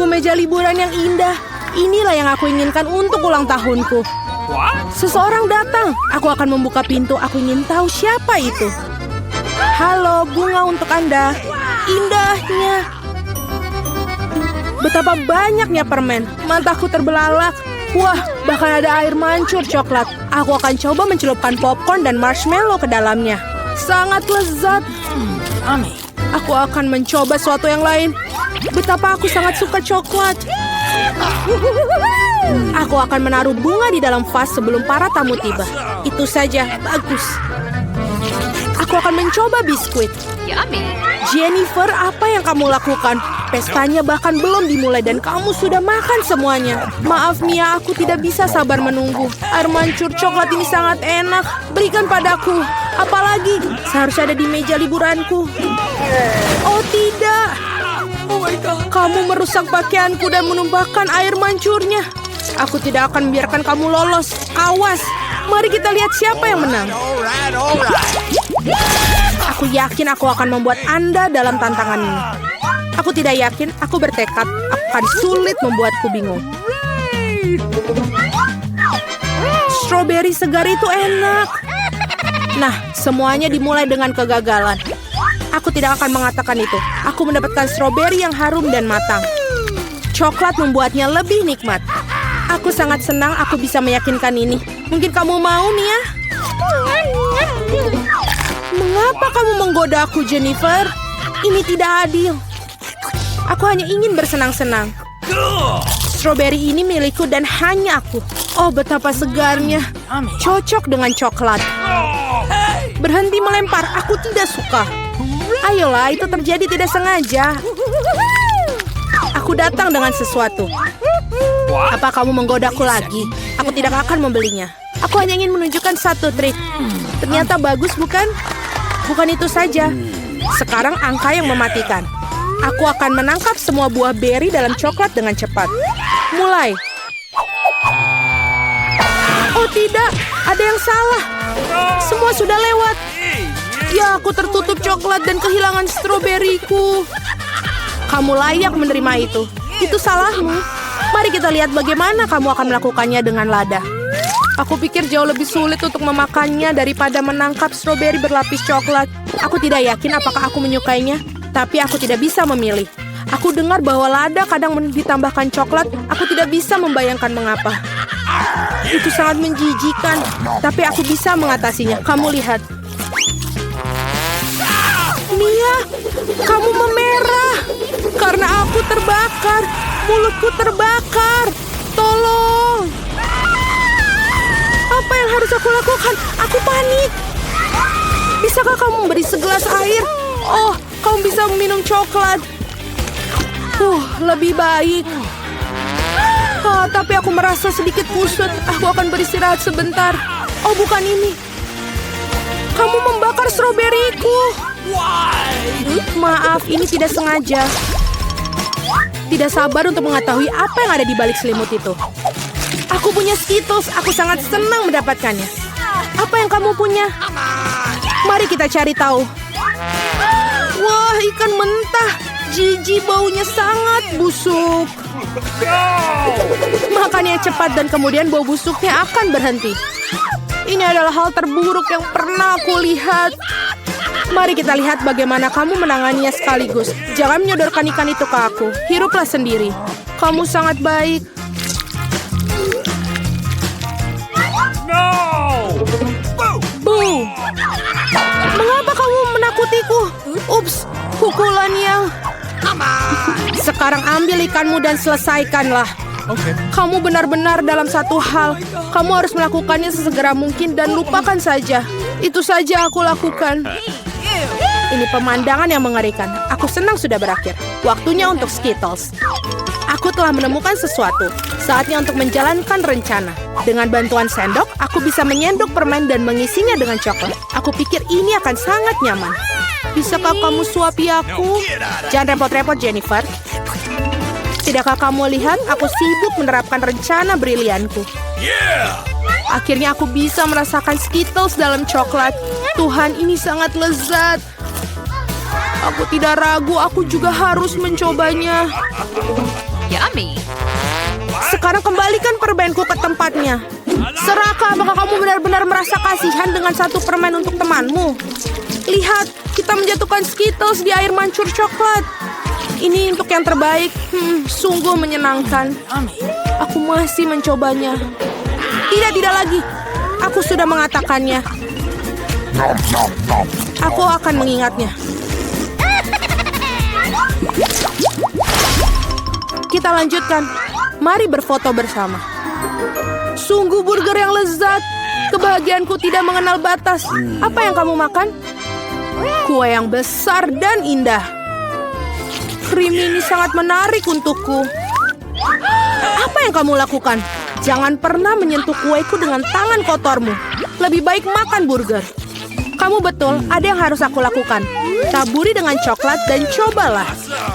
Sungguh meja liburan yang indah. Inilah yang aku inginkan untuk ulang tahunku. Seseorang datang. Aku akan membuka pintu. Aku ingin tahu siapa itu. Halo, bunga untuk Anda. Indahnya. Betapa banyaknya permen. Mataku terbelalak. Wah, bahkan ada air mancur coklat. Aku akan coba mencelupkan popcorn dan marshmallow ke dalamnya. Sangat lezat. Aku akan mencoba sesuatu yang lain. Betapa aku sangat suka coklat. Aku akan menaruh bunga di dalam vas sebelum para tamu tiba. Itu saja, bagus. Aku akan mencoba biskuit. Jennifer, apa yang kamu lakukan? Pestanya bahkan belum dimulai dan kamu sudah makan semuanya. Maaf Mia, aku tidak bisa sabar menunggu. Air mancur coklat ini sangat enak. Berikan padaku. Apalagi, seharusnya ada di meja liburanku. Oh tidak. Kamu merusak pakaianku dan menumpahkan air mancurnya. Aku tidak akan membiarkan kamu lolos. Awas. Mari kita lihat siapa yang menang. Aku yakin aku akan membuat Anda dalam tantangan ini. Aku tidak yakin, aku bertekad akan sulit membuatku bingung. Stroberi segar itu enak. Nah, semuanya dimulai dengan kegagalan. Aku tidak akan mengatakan itu. Aku mendapatkan stroberi yang harum dan matang. Coklat membuatnya lebih nikmat. Aku sangat senang aku bisa meyakinkan ini. Mungkin kamu mau, Mia? Mengapa kamu menggoda aku, Jennifer? Ini tidak adil. Aku hanya ingin bersenang-senang. Stroberi ini milikku dan hanya aku. Oh, betapa segarnya. Cocok dengan coklat. Berhenti melempar, aku tidak suka. Ayolah, itu terjadi tidak sengaja. Aku datang dengan sesuatu. Apa kamu menggodaku lagi? Aku tidak akan membelinya. Aku hanya ingin menunjukkan satu trik. Ternyata bagus, bukan? Bukan itu saja. Sekarang angka yang mematikan. Aku akan menangkap semua buah beri dalam coklat dengan cepat. Mulai. Oh tidak, ada yang salah. Semua sudah lewat. Ya, aku tertutup coklat dan kehilangan stroberiku. Kamu layak menerima itu. Itu salahmu. Mari kita lihat bagaimana kamu akan melakukannya dengan lada. Aku pikir jauh lebih sulit untuk memakannya daripada menangkap stroberi berlapis coklat. Aku tidak yakin apakah aku menyukainya, tapi aku tidak bisa memilih. Aku dengar bahwa lada kadang ditambahkan coklat. Aku tidak bisa membayangkan mengapa. Itu sangat menjijikan, tapi aku bisa mengatasinya. Kamu lihat. Mia, kamu memerah. Karena aku terbakar. Mulutku terbakar. Tolong. Apa yang harus aku lakukan? Aku panik. Bisakah kamu memberi segelas air? Oh, kamu bisa meminum coklat. Lebih baik. Tapi aku merasa sedikit kusut. Aku akan beristirahat sebentar. Oh, bukan ini. Kamu membakar stroberiku. Maaf, ini tidak sengaja. Tidak sabar untuk mengetahui apa yang ada di balik selimut itu. Aku punya Skittles. Aku sangat senang mendapatkannya. Apa yang kamu punya? Mari kita cari tahu. Wah, ikan mentah. Jijik, baunya sangat busuk. Makannya cepat dan kemudian bau busuknya akan berhenti. Ini adalah hal terburuk yang pernah aku lihat. Mari kita lihat bagaimana kamu menanganinya sekaligus. Jangan menyodorkan ikan itu ke aku. Hiruplah sendiri. Kamu sangat baik. Boo! Mengapa kamu menakutiku? Ups, pukulannya. Sekarang ambil ikanmu dan selesaikanlah. Kamu benar-benar dalam satu hal. Kamu harus melakukannya sesegera mungkin dan lupakan saja. Itu saja aku lakukan. Ini pemandangan yang mengerikan. Aku senang sudah berakhir. Waktunya untuk Skittles. Aku telah menemukan sesuatu. Saatnya untuk menjalankan rencana. Dengan bantuan sendok, aku bisa menyendok permen dan mengisinya dengan coklat. Aku pikir ini akan sangat nyaman. Bisakah kamu suapi aku? Jangan repot-repot, Jennifer. Tidakkah kamu lihat aku sibuk menerapkan rencana brilianku? Akhirnya aku bisa merasakan Skittles dalam coklat. Tuhan, ini sangat lezat. Aku tidak ragu, aku juga harus mencobanya. Yummy. Sekarang kembalikan permenku ke tempatnya. Seraka, apakah kamu benar-benar merasa kasihan dengan satu permen untuk temanmu? Lihat, kita menjatuhkan Skittles di air mancur coklat. Ini untuk yang terbaik. Sungguh menyenangkan. Aku masih mencobanya. Tidak lagi. Aku sudah mengatakannya. Aku akan mengingatnya. Kita lanjutkan. Mari berfoto bersama. Sungguh burger yang lezat. Kebahagiaanku tidak mengenal batas. Apa yang kamu makan? Kue yang besar dan indah. Krim ini sangat menarik untukku. Apa yang kamu lakukan? Jangan pernah menyentuh kueku dengan tangan kotormu. Lebih baik makan burger. Kamu betul, ada yang harus aku lakukan. Taburi dengan coklat dan cobalah.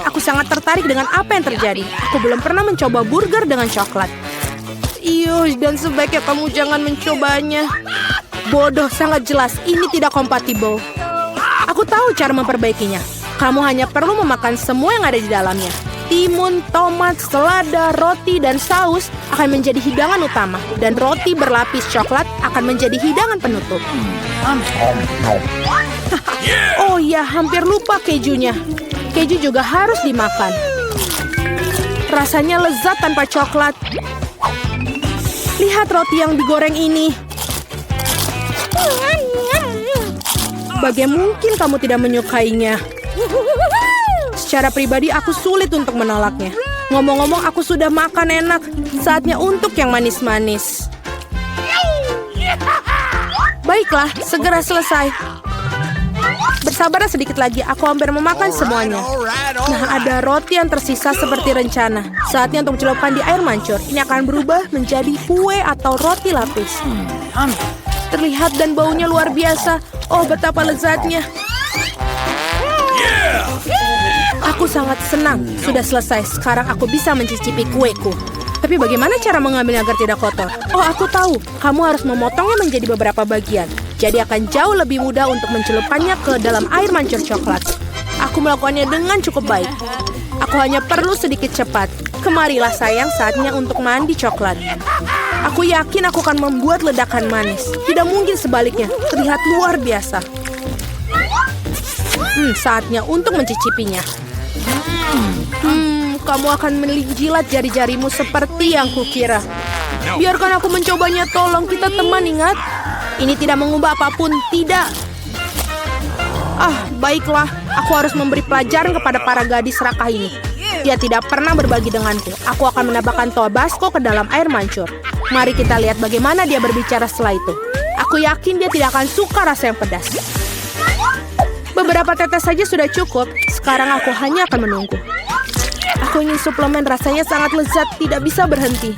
Aku sangat tertarik dengan apa yang terjadi. Aku belum pernah mencoba burger dengan coklat. Dan sebaiknya kamu jangan mencobanya. Bodoh, sangat jelas. Ini tidak kompatibel. Aku tahu cara memperbaikinya. Kamu hanya perlu memakan semua yang ada di dalamnya. Timun, tomat, selada, roti, dan saus akan menjadi hidangan utama. Dan roti berlapis coklat akan menjadi hidangan penutup. Oh ya, hampir lupa kejunya. Keju juga harus dimakan. Rasanya lezat tanpa coklat. Lihat roti yang digoreng ini. Bagaimana mungkin kamu tidak menyukainya? Secara pribadi aku sulit untuk menolaknya. Ngomong-ngomong, aku sudah makan enak. Saatnya untuk yang manis-manis. Baiklah, segera selesai. Bersabarlah sedikit lagi, aku hampir memakan semuanya. Nah, ada roti yang tersisa seperti rencana. Saatnya untuk celupkan di air mancur. Ini akan berubah menjadi kue atau roti lapis. Terlihat dan baunya luar biasa. Oh, betapa lezatnya. Aku sangat senang. Sudah selesai. Sekarang aku bisa mencicipi kueku. Tapi bagaimana cara mengambilnya agar tidak kotor? Oh, aku tahu. Kamu harus memotongnya menjadi beberapa bagian. Jadi akan jauh lebih mudah untuk mencelupkannya ke dalam air mancur coklat. Aku melakukannya dengan cukup baik. Aku hanya perlu sedikit cepat. Kemarilah sayang, saatnya untuk mandi coklat. Aku yakin aku akan membuat ledakan manis. Tidak mungkin sebaliknya. Terlihat luar biasa. Saatnya untuk mencicipinya. Kamu akan menjilat jari-jarimu seperti yang kukira. Biarkan aku mencobanya, tolong. Kita teman, ingat? Ini tidak mengubah apapun, tidak. Baiklah. Aku harus memberi pelajaran kepada para gadis serakah ini. Dia tidak pernah berbagi denganku. Aku akan menambahkan Tabasco ke dalam air mancur. Mari kita lihat bagaimana dia berbicara setelah itu. Aku yakin dia tidak akan suka rasa yang pedas. Beberapa tetes saja sudah cukup. Sekarang aku hanya akan menunggu. Aku ingin suplemen, rasanya sangat lezat, tidak bisa berhenti.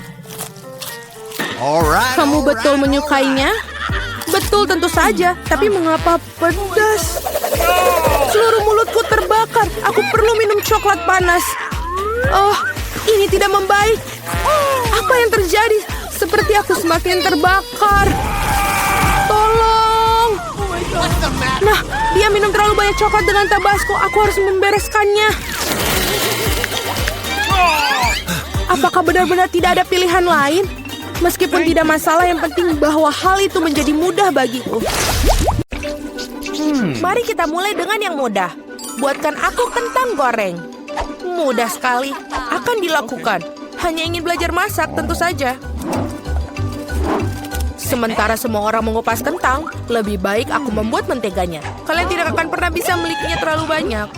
Kamu betul menyukainya? Betul, tentu saja. Tapi mengapa pedas? Seluruh mulutku terbakar. Aku perlu minum coklat panas. Oh, ini tidak membaik. Apa yang terjadi? Seperti aku semakin terbakar. Tolong. Nah, dia minum terlalu banyak coklat dengan Tabasco. Aku harus membereskannya. Apakah benar-benar tidak ada pilihan lain? Meskipun tidak masalah, yang penting bahwa hal itu menjadi mudah bagiku. Mari kita mulai dengan yang mudah. Buatkan aku kentang goreng. Mudah sekali. Akan dilakukan. Hanya ingin belajar masak, tentu saja. Sementara semua orang mengupas kentang, lebih baik aku membuat menteganya. Kalian tidak akan pernah bisa memilikinya terlalu banyak.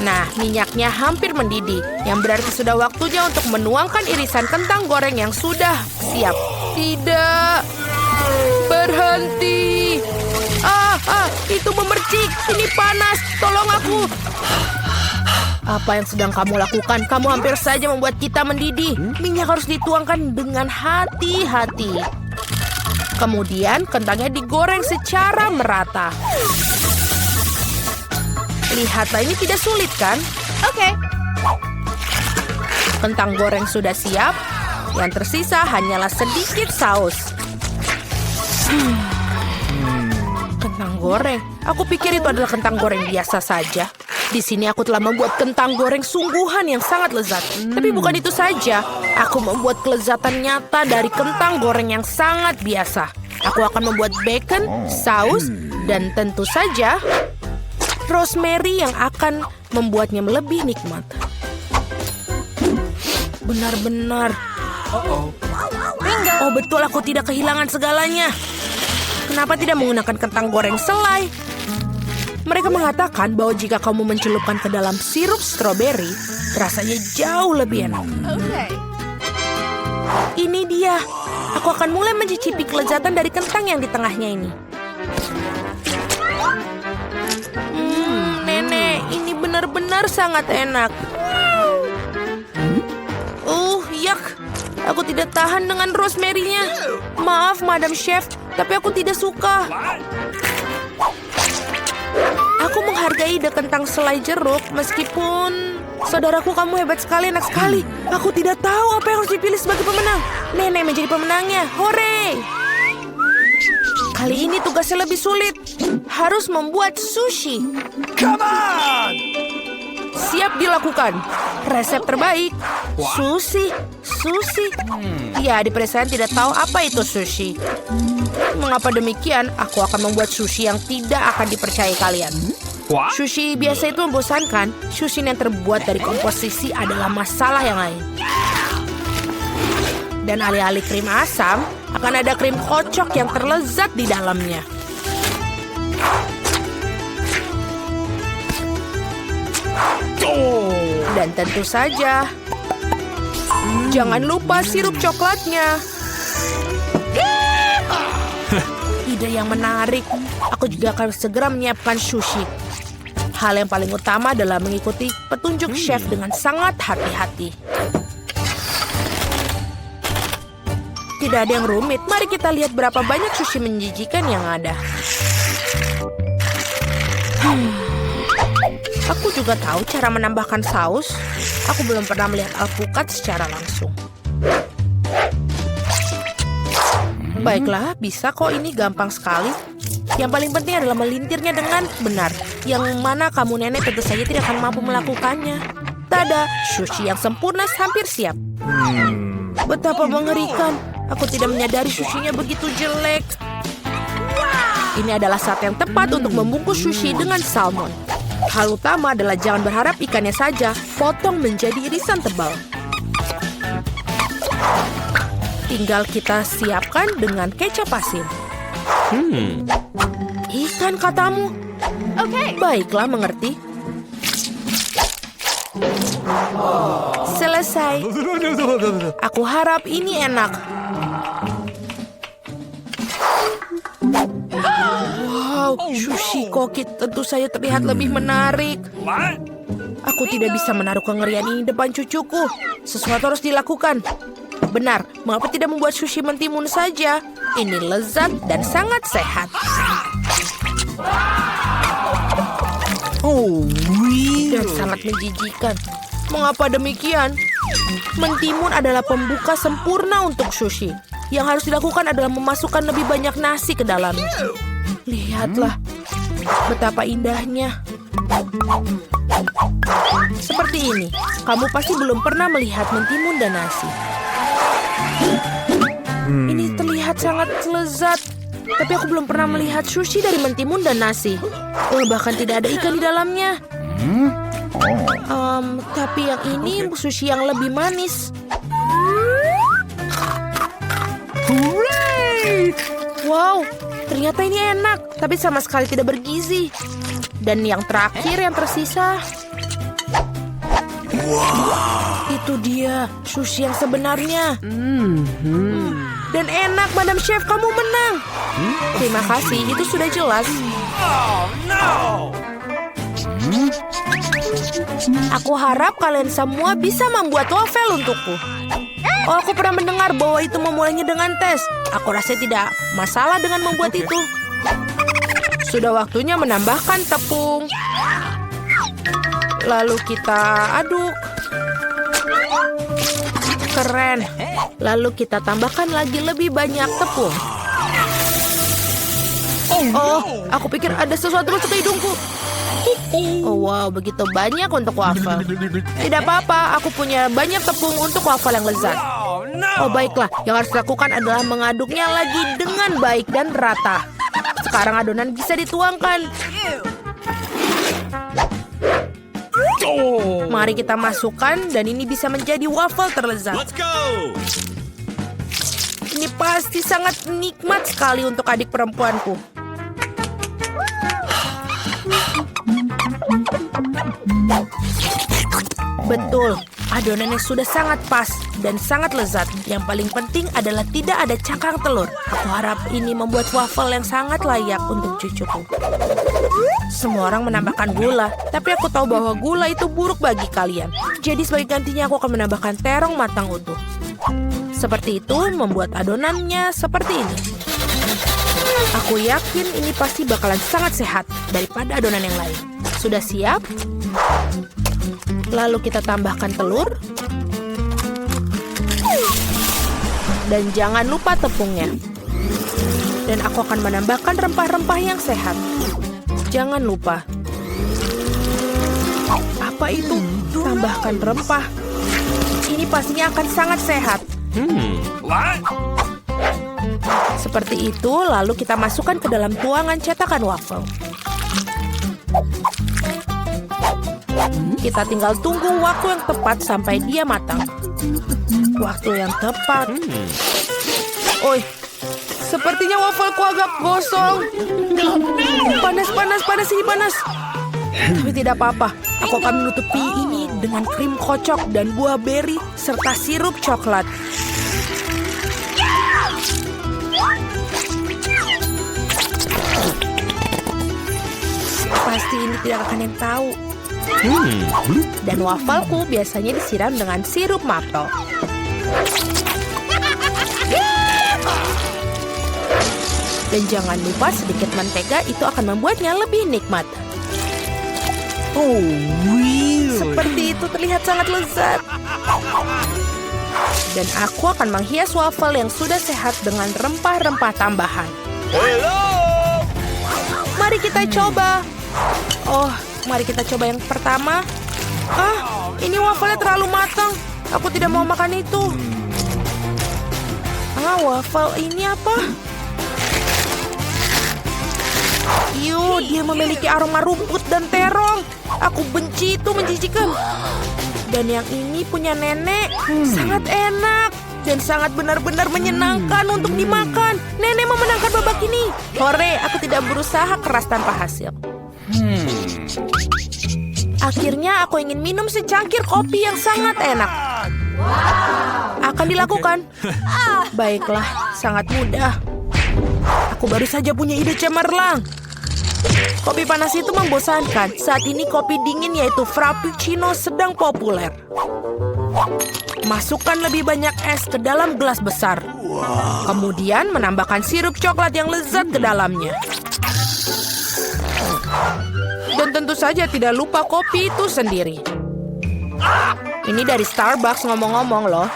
Nah, minyaknya hampir mendidih, yang berarti sudah waktunya untuk menuangkan irisan kentang goreng yang sudah siap. Tidak. Berhenti. Itu memercik. Ini panas. Tolong aku. Apa yang sedang kamu lakukan? Kamu hampir saja membuat kita mendidih. Minyak harus dituangkan dengan hati-hati. Kemudian kentangnya digoreng secara merata. Lihatlah, ini tidak sulit kan? Oke. Kentang goreng sudah siap. Yang tersisa hanyalah sedikit saus. Kentang goreng. Aku pikir itu adalah kentang goreng biasa saja. Di sini aku telah membuat kentang goreng sungguhan yang sangat lezat. Tapi bukan itu saja, aku membuat kelezatan nyata dari kentang goreng yang sangat biasa. Aku akan membuat bacon, saus, dan tentu saja rosemary yang akan membuatnya lebih nikmat. Benar-benar. Oh betul, aku tidak kehilangan segalanya. Kenapa tidak menggunakan kentang goreng selai? Mereka mengatakan bahwa jika kamu mencelupkan ke dalam sirup stroberi, rasanya jauh lebih enak. Ini dia. Aku akan mulai mencicipi kelezatan dari kentang yang di tengahnya ini. Nenek, ini benar-benar sangat enak. Yak. Aku tidak tahan dengan rosemary-nya. Maaf, Madam Chef, tapi aku tidak suka. Aku menghargai ide kentang selai jeruk, meskipun... Saudaraku, kamu hebat sekali, enak sekali. Aku tidak tahu apa yang harus dipilih sebagai pemenang. Nenek menjadi pemenangnya. Hore! Kali ini tugasnya lebih sulit. Harus membuat sushi. Come on! Siap dilakukan. Resep terbaik. Sushi. Ya, di pedesaan tidak tahu apa itu sushi. Mengapa demikian? Aku akan membuat sushi yang tidak akan dipercayai kalian. Sushi biasa itu membosankan. Sushi yang terbuat dari komposisi adalah masalah yang lain. Dan alih-alih krim asam, akan ada krim kocok yang terlezat di dalamnya. Dan tentu saja, jangan lupa sirup coklatnya. Ide yang menarik. Aku juga akan segera menyiapkan sushi. Hal yang paling utama adalah mengikuti petunjuk chef dengan sangat hati-hati. Tidak ada yang rumit. Mari kita lihat berapa banyak sushi menjijikan yang ada. Aku juga tahu cara menambahkan saus. Aku belum pernah melihat alpukat secara langsung. Baiklah, bisa kok, ini gampang sekali. Yang paling penting adalah melintirnya dengan benar. Yang mana kamu nenek tentu saja tidak akan mampu melakukannya. Tada, sushi yang sempurna hampir siap. Betapa mengerikan. Aku tidak menyadari sushinya begitu jelek. Ini adalah saat yang tepat untuk membungkus sushi dengan salmon. Hal utama adalah jangan berharap ikannya saja, potong menjadi irisan tebal. Tinggal kita siapkan dengan kecap asin. Ikan katamu? Oke. Baiklah, mengerti. Selesai. Aku harap ini enak. Wow, sushi koki tentu saja terlihat lebih menarik. Aku tidak bisa menaruh kengerian ini depan cucuku. Sesuatu harus dilakukan. Benar, mengapa tidak membuat sushi mentimun saja? Ini lezat dan sangat sehat. Dan sangat menjijikan. Mengapa demikian? Mentimun adalah pembuka sempurna untuk sushi. Yang harus dilakukan adalah memasukkan lebih banyak nasi ke dalamnya. Lihatlah, betapa indahnya. Seperti ini, kamu pasti belum pernah melihat mentimun dan nasi. Ini terlihat sangat lezat. Tapi aku belum pernah melihat sushi dari mentimun dan nasi. Bahkan tidak ada ikan di dalamnya. Tapi yang ini sushi yang lebih manis. Wow, ternyata ini enak. Tapi sama sekali tidak bergizi. Dan yang terakhir yang tersisa. Itu dia, sushi yang sebenarnya. Dan enak, Madam Chef, kamu menang. Terima kasih, itu sudah jelas. Aku harap kalian semua bisa membuat waffle untukku. Oh, aku pernah mendengar bahwa itu memulainya dengan tes. Aku rasa tidak masalah dengan membuat itu. Sudah waktunya menambahkan tepung. Lalu kita aduk. Keren. Lalu kita tambahkan lagi lebih banyak tepung. Oh, aku pikir ada sesuatu masuk ke hidungku. Oh wow, begitu banyak untuk waffle. Tidak apa-apa, aku punya banyak tepung untuk waffle yang lezat. Oh Oh no! baiklah, yang harus dilakukan adalah mengaduknya lagi dengan baik dan rata. Sekarang adonan bisa dituangkan. Oh. Mari kita masukkan dan ini bisa menjadi waffle terlezat. Let's go! Ini pasti sangat nikmat sekali untuk adik perempuanku. Betul, adonannya sudah sangat pas dan sangat lezat. Yang paling penting adalah tidak ada cangkang telur. Aku harap ini membuat waffle yang sangat layak untuk cucuku. Semua orang menambahkan gula, tapi aku tahu bahwa gula itu buruk bagi kalian. Jadi sebagai gantinya aku akan menambahkan terong matang utuh. Seperti itu membuat adonannya seperti ini. Aku yakin ini pasti bakalan sangat sehat daripada adonan yang lain. Sudah siap? Lalu kita tambahkan telur. Dan jangan lupa tepungnya. Dan aku akan menambahkan rempah-rempah yang sehat. Jangan lupa. Apa itu? Tambahkan rempah. Ini pastinya akan sangat sehat. What? Seperti itu, lalu kita masukkan ke dalam tuangan cetakan waffle. Kita tinggal tunggu waktu yang tepat sampai dia matang. Waktu yang tepat. Oi, sepertinya waffleku agak gosong. Panas, ini panas. Tapi tidak apa-apa, aku akan menutupi ini dengan krim kocok dan buah beri serta sirup coklat. Pasti ini tidak akan yang tahu. Dan wafelku biasanya disiram dengan sirup maple. Dan jangan lupa sedikit mentega, itu akan membuatnya lebih nikmat. Oh, really? Seperti itu terlihat sangat lezat. Dan aku akan menghias waffle yang sudah sehat dengan rempah-rempah tambahan. Hello! Mari kita coba. Oh, mari kita coba yang pertama. Ini wafelnya terlalu matang. Aku tidak mau makan itu. Waffle ini apa? Dia memiliki aroma rumput dan terong. Aku benci itu, menjijikan. Dan yang ini punya nenek. Sangat enak. Dan sangat benar-benar menyenangkan untuk dimakan. Nenek memenangkan babak ini. Hore, aku tidak berusaha keras tanpa hasil. Akhirnya aku ingin minum secangkir kopi yang sangat enak. Akan dilakukan. Baiklah, sangat mudah. Aku baru saja punya ide cemerlang. Kopi panas itu membosankan. Saat ini kopi dingin yaitu Frappuccino sedang populer. Masukkan lebih banyak es ke dalam gelas besar. Kemudian menambahkan sirup coklat yang lezat ke dalamnya. Dan tentu saja tidak lupa kopi itu sendiri. Ini dari Starbucks ngomong-ngomong loh.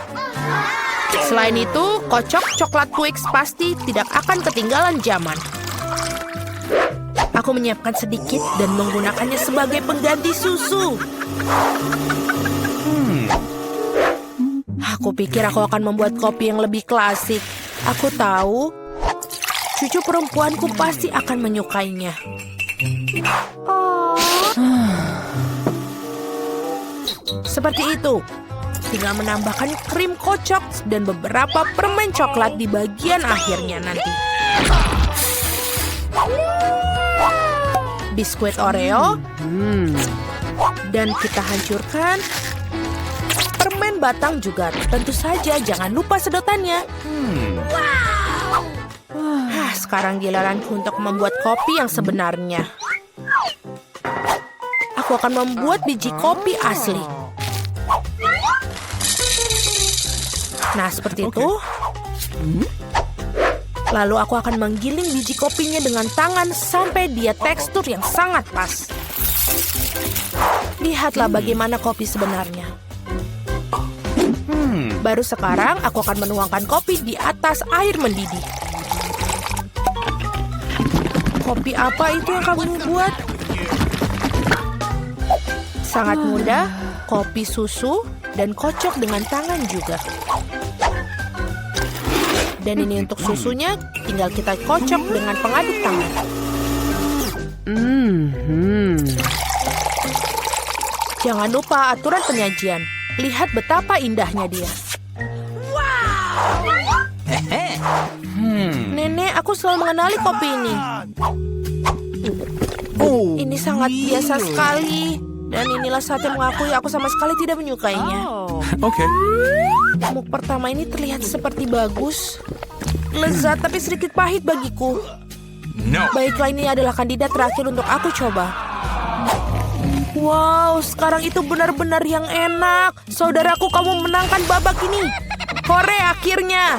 Selain itu, kocok coklat Twix pasti tidak akan ketinggalan zaman. Aku menyiapkan sedikit dan menggunakannya sebagai pengganti susu. Aku pikir aku akan membuat kopi yang lebih klasik. Aku tahu, cucu perempuanku pasti akan menyukainya. Seperti itu. Tinggal menambahkan krim kocok dan beberapa permen coklat di bagian akhirnya nanti. Biskuit Oreo. Dan kita hancurkan permen batang juga. Tentu saja jangan lupa sedotannya. Sekarang giliranku untuk membuat kopi yang sebenarnya. Aku akan membuat biji kopi asli. Nah, seperti itu. Lalu aku akan menggiling biji kopinya dengan tangan sampai dia tekstur yang sangat pas. Lihatlah bagaimana kopi sebenarnya. Baru sekarang aku akan menuangkan kopi di atas air mendidih. Kopi apa itu yang kamu buat? Sangat mudah, kopi susu, dan kocok dengan tangan juga. Dan ini untuk susunya, tinggal kita kocok dengan pengaduk tangan. Jangan lupa aturan penyajian. Lihat betapa indahnya dia. Nenek, aku selalu mengenali kopi ini. Ini sangat biasa sekali. Dan inilah saatnya mengakui aku sama sekali tidak menyukainya. Okay. Muk pertama ini terlihat seperti bagus. Lezat tapi sedikit pahit bagiku. No. Baiklah, ini adalah kandidat terakhir untuk aku coba. Wow, sekarang itu benar-benar yang enak. Saudaraku, kamu menangkan babak ini. Hore, akhirnya.